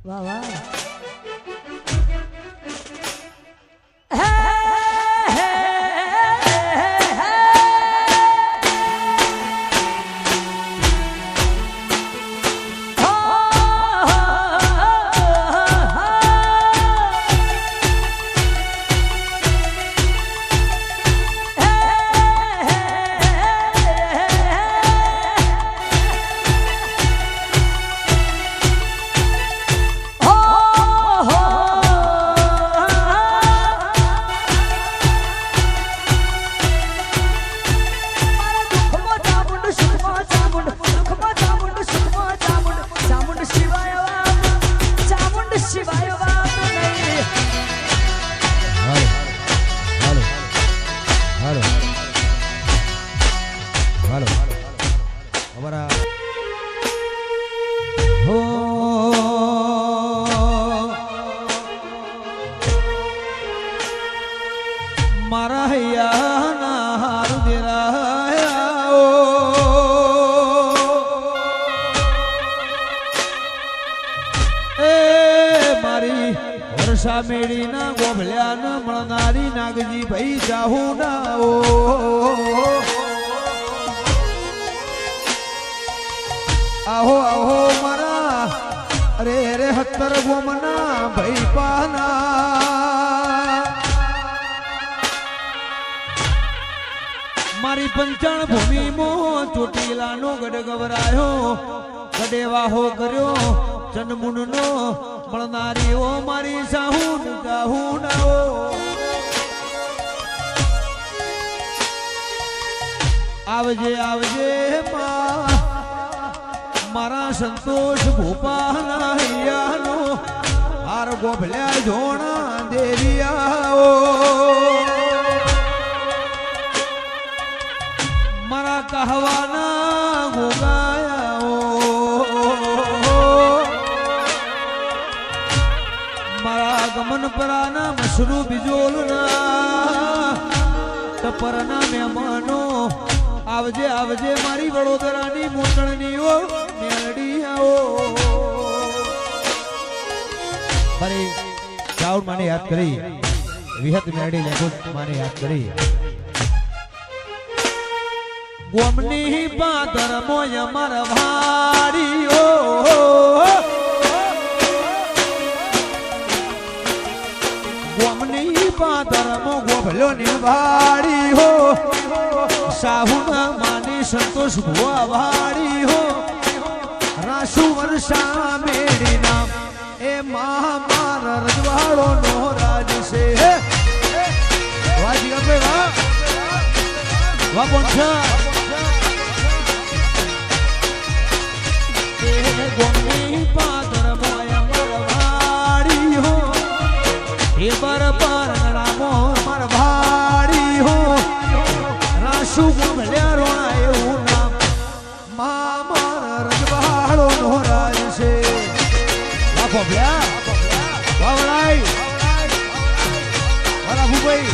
વાહ વાહ મારા હૈયાના હારું દેરાયા એ મારી વર્ષા મેળીના ગોભલ્યાના મળનારી નાગજી ભાઈ જાહુ ના આહો આહો મારા અરે રે 17 ગોમના ભાઈ પાના મારી પંચાણ ભૂમિમાં ચોટીલાનો ગઢ ગવરાયો ગઢે વાહો કર્યો ચંદમુનનો મળનારી ઓ મારી સાહુ જાહુ નાઓ આવજે આવજે મારા સંતોષ ભૂપાના હૈયાનો હાર ગોભલ્યા જોણા દેવિયાઓ મારા કહેવાના ગોગાયાઓ મારા ગમન પરાના મસરૂ બિજોલના ટપરના મહેમાનો આવજે આવજે મારી વડોદરાની મોટણીઓ મેળડીયાઓ અરે ચાઉડ માને યાદ કરી વિહત મેળડી લેખો માને યાદ કરી ગોમની પાદર મોય મરવાડીઓ ગોમની પાદર મો ગોભલો ની વાડી હો સાહુના માની સંતોષ ભુવા વાડી હો રાસુ વર્ષા મેડી નામ એ માર રજવાડો નો રાજ છે વાજી આપણે વાહ વાહ પોંછા ગોમની પાદર મોય મરવાડી હો એ બરબર રામો મરવાડી હો રાસુ ગોભલ્યા રોણા એવું નામ માર રજવાડો નો રાજ છે વાહ ગોભલ્યા વાહ વડાઈ વાલા ભૂભાઈ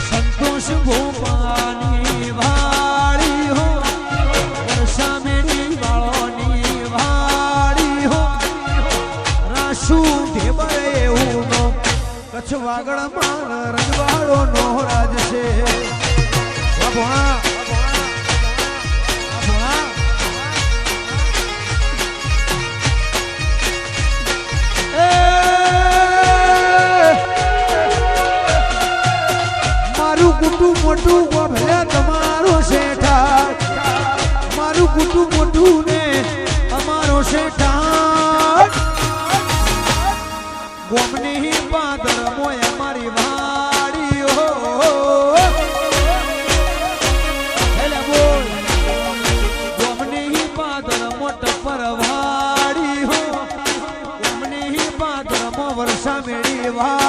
સંતોષ ભૂપાની વાળી હો કચ્છ વાગડ માર રજવાડો નો રાજ છે મારું કુટુંબ મોટું ગોભલ્યા તમારો શેઠા મારું કુટુંબ મોટું ને અમારો શેઠા ગોમની પાદર મોય મારી વાડીઓ હેલે બોલ ગોમની પાદર મોટ પરવાડી હો ગોમની પાદર મો વર્ષા મેળી વા